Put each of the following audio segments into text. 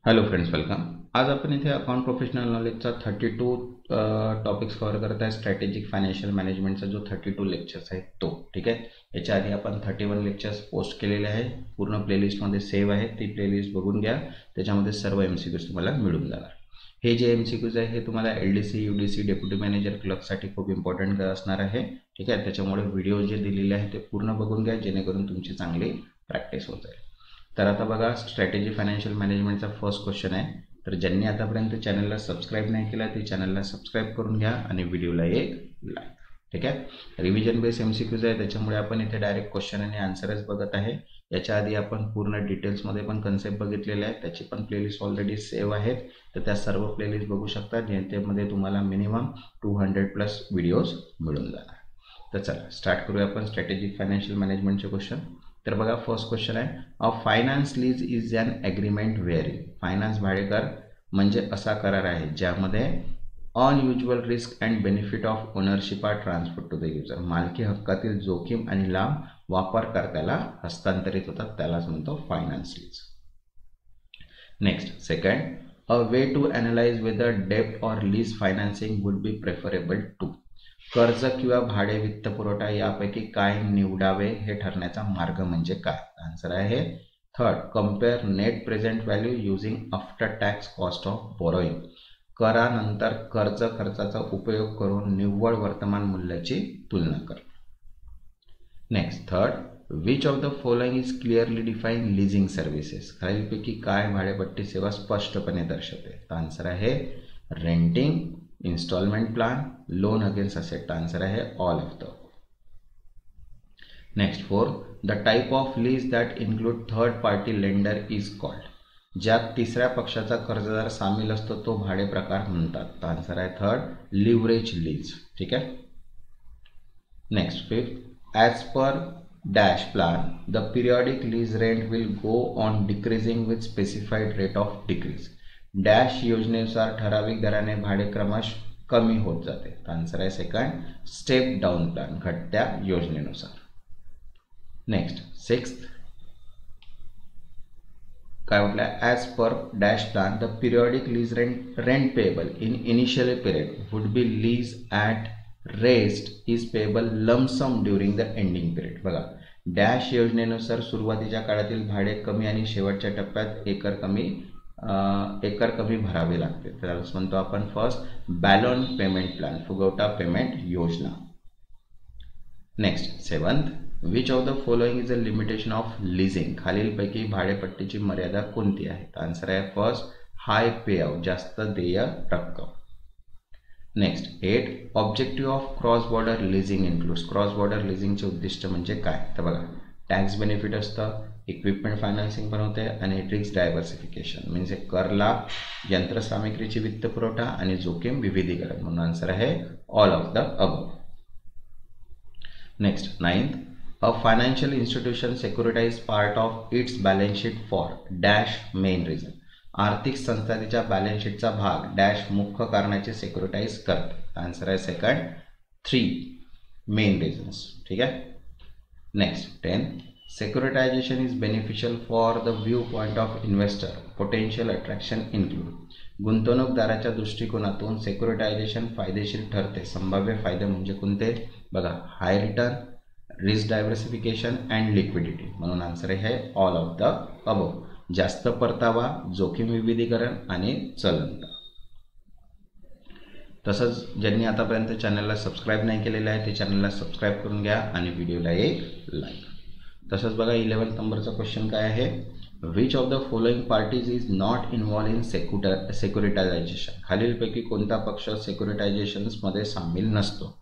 Hello friends, welcome. आज आपण इथे अकाउंट प्रोफेशनल नॉलेजचा 32 टॉपिक्स कव्हर करत आहे. स्ट्रॅटेजिक फायनान्शियल मॅनेजमेंटचा जो 32 लेक्चर्स आहे तो, ठीक आहे. याच्या आधी आपण 31 लेक्चर्स पोस्ट केलेले आहे, पूर्ण प्लेलिस्टमध्ये सेव्ह आहे. ती प्लेलिस्ट बघून घ्या, त्याच्यामध्ये सर्व MCQs तुम्हाला मिळून जाणार. हे जे MCQs आहे हे तुम्हाला LDC, UDC, डेप्युटी मॅनेजर क्लर्कसाठी खूप इम्पॉर्टंट असणार आहे, ठीक आहे. त्याच्यामुळे व्हिडिओ जे दिलेले आहे ते पूर्ण बघून घ्या, जेणेकरून तुमची चांगली प्रॅक्टिस होत जाईल. तर आता बघा, स्ट्रॅटेजी फायनान्शियल मॅनेजमेंटचा फर्स्ट क्वेश्चन आहे. तर ज्यांनी आतापर्यंत चॅनलला सबस्क्राईब नाही केला ते चॅनलला सबस्क्राईब करून घ्या आणि व्हिडिओला एक लाईक, ठीक आहे. रिव्हिजन बेस MCQs आहे, त्याच्यामुळे आपण इथे डायरेक्ट क्वेश्चन आणि आन्सरच बघत आहे. याच्या आधी आपण पूर्ण डिटेल्समध्ये पण कन्सेप्ट बघितलेले आहेत, त्याची पण प्लेलिस्ट ऑलरेडी सेव्ह आहेत. तर त्या सर्व प्लेलिस्ट बघू शकता, ज्यामध्ये तुम्हाला मिनिमम 200+ व्हिडिओज मिळून जाणार. तर चला स्टार्ट करूया आपण स्ट्रॅटेजिक फायनान्शियल मॅनेजमेंटचे क्वेश्चन. तर बघा, फर्स्ट क्वेश्चन आहे, a finance lease is an agreement wearing. Finance भाडेकर म्हणजे असा करार आहे ज्यामध्ये unusual risk and benefit of ownership are transfer to the user. मालकी हक्कातील जोखीम आणि लाभ वापरकर्त्याला हस्तांतरित होतात, त्यालाच म्हणतो finance lease. Next, second, a way to analyse whether डेब्ट or lease financing would be preferable to. कर्ज किंवा भाडे वित्तपुरवठा यापैकी काय निवडावे हे ठरण्याचा मार्ग म्हणजे काय? आन्सर आहे third, compare net present value using after tax cost of borrowing. करानंतर कर्ज खर्चाचा उपयोग करून निव्वळ वर्तमान मूल्याची तुलना कर. Next, third, which of the following is clearly define leasing services. खालीलपैकी काय भाडेपट्टी सेवा स्पष्टपणे दर्शवते? तर आन्सर आहे renting, instalment plan, loan against asset. Answer आहे all of the. Next, fourth, the type of lease that include third party lender is called. ज्यात तिसऱ्या पक्षाचा कर्जदार सामील असतो तो भाडे प्रकार म्हणतात. तर आन्सर आहे थर्ड, लिव्हरेज लीज, ठीक आहे. Next, fifth, as per dash plan the periodic lease rent will go on decreasing with specified rate of decrease. Dash योजनेनुसार ठराविक दराने भाडे क्रमश कमी होत जाते. आन्सर आहे सेकंड, स्टेप डाऊन प्लान, घटत्या योजनेनुसार. नेक्स्ट, सिक्स्थ, काय म्हटलं? As per dash plan the periodic lease rent payable in initial period would be lease at rest is payable lump sum during the ending period. बघा, dash योजनेनुसार सुरुवातीच्या काळातील भाडे कमी आणि शेवटच्या टप्प्यात एकर कमी भरावे लागते. त्यालाच म्हणतो आपण फर्स्ट बॅलॉन पेमेंट प्लॅन, फुगवटा पेमेंट योजना. Next, seventh, which of the following is a limitation of leasing. खालीलपैकी भाडेपट्टीची मर्यादा कोणती आहे? आन्सर आहे फर्स्ट, हाय पे आउट, जास्त देय रक्कम. Next, 8, objective of cross border leasing includes. Cross border लिझिंगचे उद्दिष्ट म्हणजे काय? तर बघा, टॅक्स बेनिफिट असतं, इक्विपमेंट फायनान्सिंग पण होते आणि रिस्क डायव्हर्सिफिकेशन म्हणजे कर लाभ, यंत्रसामग्रीची वित्तपुरवठा आणि जोखीम विविधीकरण. म्हणून आन्सर आहे all of the above. Next, ninth, a financial institution securitise part of its balance sheet for dash main reason. आर्थिक संस्था तिच्या बॅलन्स शीटचा भाग डॅश मुख्य कारणाचे सेक्युरिटाइज करते. आन्सर आहे सेकंड, 3 मेन रिझन्स, ठीक आहे. Next, 10, securitisation is beneficial for the view point of investor. Potential attraction include. गुंतवणूकदाराच्या दृष्टिकोनातून सेक्युरिटायझेशन फायदेशीर ठरते. संभाव्य फायदे म्हणजे कोणते? बघा, high return, risk diversification and liquidity. म्हणून आन्सर आहे ऑल ऑफ द अबव. जास्त परतावा, जोखीम विविधीकरण आणि चलन. तसंच ज्यांनी आतापर्यंत चॅनलला सबस्क्राईब नाही केलेलं आहे ते चॅनलला सबस्क्राईब करून घ्या आणि व्हिडिओला एक लाईक. तसंच बघा, 11th नंबरचा क्वेश्चन काय आहे? Which of the following parties is not involve in securitisation. खालीलपैकी कोणता पक्ष सेक्युरिटायझेशन्समध्ये सामील नसतो?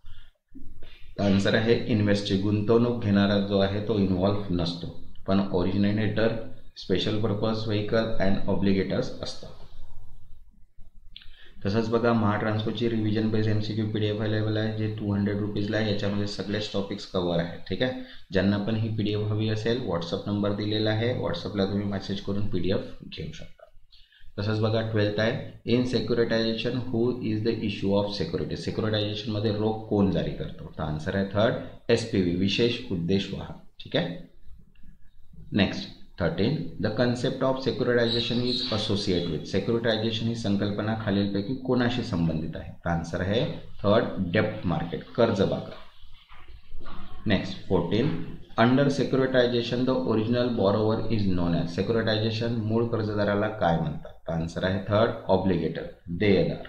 आन्सर आहे इन्व्हेस्टर. गुंतवणूक घेणारा जो आहे तो इन्व्हॉल्व नसतो, पण originator, special purpose vehicle and obligators असतात. तसंच बघा, महाट्रान्सफरची revision base MCQ PDF available आहे, जे 200 रुपीजला आहे. याच्यामध्ये सगळेच टॉपिक्स कव्हर आहेत, ठीक आहे. ज्यांना पण ही PDF हवी असेल, व्हॉट्सअप नंबर दिलेला आहे, व्हॉट्सअपला तुम्ही मेसेज करून PDF घेऊ शकता. तसंच बघा, 12th आहे, in securitisation who is the issue of security. सेक्युरिटायझेशनमध्ये रोख कोण जारी करतो? तर आन्सर आहे थर्ड, SPV, विशेष उद्देश वाहन, ठीक आहे. Next, 13. The concept of securitisation is associate with. Securitisation ही संकल्पना खालीलपैकी कोणाशी संबंधित आहे? तर आन्सर आहे थर्ड, डेप्ट मार्केट, कर्ज बाजार. Next 14. Under securitisation the original borrower is known as. Securitisation मूळ कर्जदाराला काय म्हणतात? तर आन्सर आहे थर्ड, ऑब्लिगेटर, देयदार.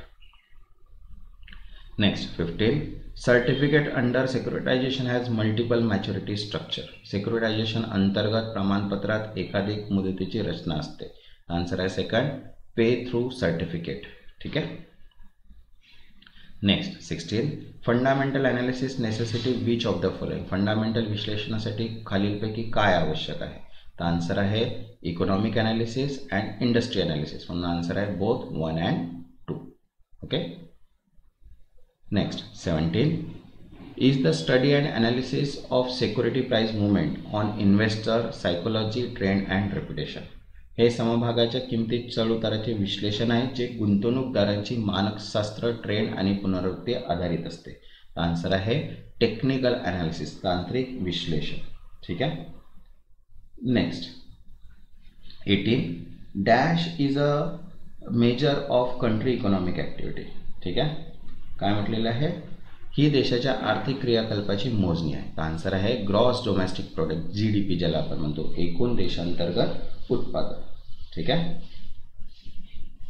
Next 15. Certificate under securitisation has multiple maturity structure. Securitisation अंतर्गत प्रमाणपत्रात एकाधिक मुदतीची रचना असते. आन्सर आहे सेकंड, पे थ्रू सर्टिफिकेट. ठीक आहे. Next 16. Fundamental analysis necessity which of the following. Fundamental विश्लेषणासाठी खालीलपैकी काय आवश्यक आहे? तर आन्सर आहे economic analysis and industry analysis. म्हणून आन्सर आहे both 1 and 2. Okay. Next 17. Is the study and analysis of security price movement on investor psychology trend and reputation. हे समभागाच्या किमतीत चढउताराचे विश्लेषण आहे जे गुंतवणूकदारांची मानकशास्त्र, ट्रेंड आणि पुनरावृत्ती आधारित असते. आन्सर आहे टेक्निकल ॲनालिसिस, तांत्रिक विश्लेषण. ठीक आहे. Next 18. Dash is a measure of country economic activity. ठीक आहे. काय म्हटलेलं आहे? ही देशाच्या आर्थिक क्रियाकल्पाची मोजणी आहे. तर आन्सर आहे ग्रॉस डोमेस्टिक प्रोडक्ट, GDP ज्याला आपण म्हणतो, एकूण देशांतर्गत उत्पादन. ठीक आहे.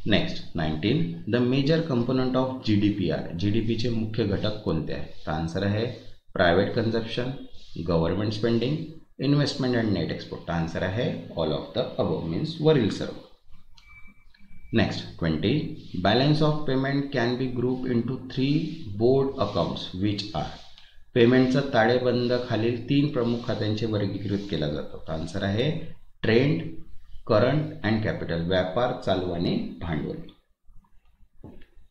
Next 19. The major component of GDPR. GDPचे मुख्य घटक कोणते आहेत? तर आन्सर आहे private consumption, government spending, investment and net export. Answer आहे all of the above, means वरील सर्व. Next 20. Balance of payment can be group into 3 broad accounts which are. पेमेंटचा ताळेबंद खालील 3 प्रमुख खात्यांचे वर्गीकृत केला जातो. आन्सर आहे ट्रेंड, करंट अँड कॅपिटल, व्यापार, चालू आणि भांडवल.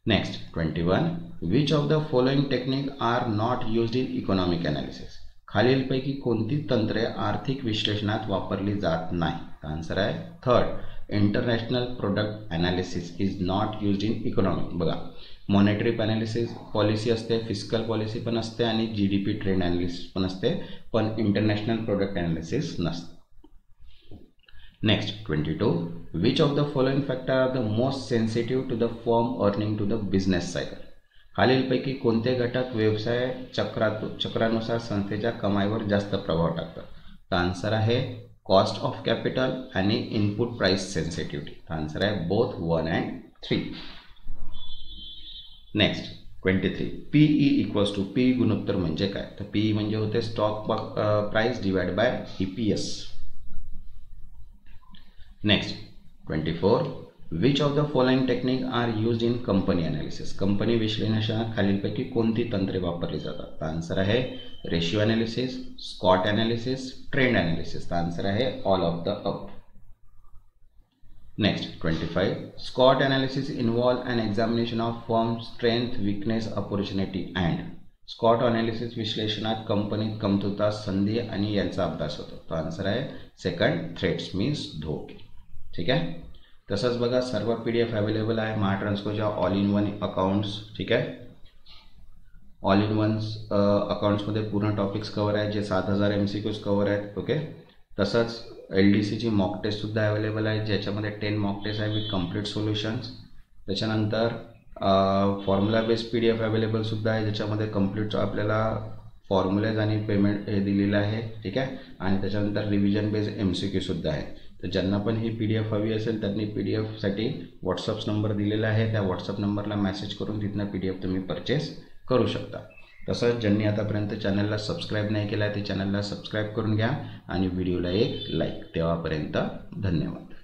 Next 21. Which of the following technique are not used in economic analysis. खालीलपैकी कोणती तंत्रे आर्थिक विश्लेषणात वापरली जात नाही? आन्सर आहे third, international product analysis is not used in economic. बघा, मॉनेटरी ॲनालिसिस पॉलिसी असते, फिस्कल पॉलिसी पण असते आणि GDP ट्रेंड ॲनालिसिस पण असते, पण इंटरनॅशनल प्रोडक्ट ॲनालिसिस नसते. Next 22. Which of the following factor are the most sensitive to the firm earning to the business cycle. खालीलपैकी कोणते घटक व्यवसाय चक्रानुसार संस्थेच्या कमाईवर जास्त प्रभाव टाकतात? तर आन्सर आहे कॉस्ट ऑफ कॅपिटल आणि इनपुट प्राइस सेन्सिटिव्हिटी. आन्सर आहे both 1 and 3. Next 23. PE equals to, PE गुणोत्तर म्हणजे काय? तर PE म्हणजे होते stock price divide by EPS. Next 24. Which of the following technique are used in company analysis. Company विश्लेषणात खालीलपैकी कोणती तंत्रे वापरली जातात? आन्सर आहे ratio analysis, Scott analysis, trend analysis. Answer आहे all of the up. Next 25. Scott analysis involve an examination of firm strength, weakness, opportunity and. स्कॉट analysis विश्लेषणात कंपनीत कमतरता, संधी आणि यांचा अभ्यास होतो. तो आन्सर आहे सेकंड, थ्रेट्स मीन्स धोके. ठीक आहे. तसंच बघा, सर्व PDF अवेलेबल आहे महाट्रान्सकोच्या ऑल इन वन अकाउंट्स. ठीक आहे. ऑल इन वन अकाउंट्समध्ये पूर्ण टॉपिक्स कवर आहेत, जे 7000 MCQs कवर आहेत. ओके. तसंच LDCची मॉक टेस्टसुद्धा अवेलेबल आहे, ज्याच्यामध्ये 10 मॉक टेस्ट आहे विथ कम्प्लीट सोल्युशन्स. त्याच्यानंतर फॉर्म्युला बेस्ड PDF अवेलेबलसुद्धा आहे, ज्याच्यामध्ये कम्प्लीट आपल्याला फॉर्म्युलेज आणि पेमेंट हे दिलेलं आहे. ठीक आहे. आणि त्याच्यानंतर रिव्हिजन बेस्ड MCQसुद्धा आहे. तर ज्यांना पण ही PDF हवी असेल त्यांनी PDFसाठी व्हॉट्सअप नंबर दिलेला आहे, त्या व्हॉट्सअप नंबरला मेसेज करून तिथनं PDF तुम्ही परचेस करू शकता. तसंच ज्यांनी आतापर्यंत चॅनलला सबस्क्राईब नाही केला आहे ते चॅनलला सबस्क्राईब करून घ्या आणि व्हिडिओला एक लाईक. तेव्हापर्यंत धन्यवाद.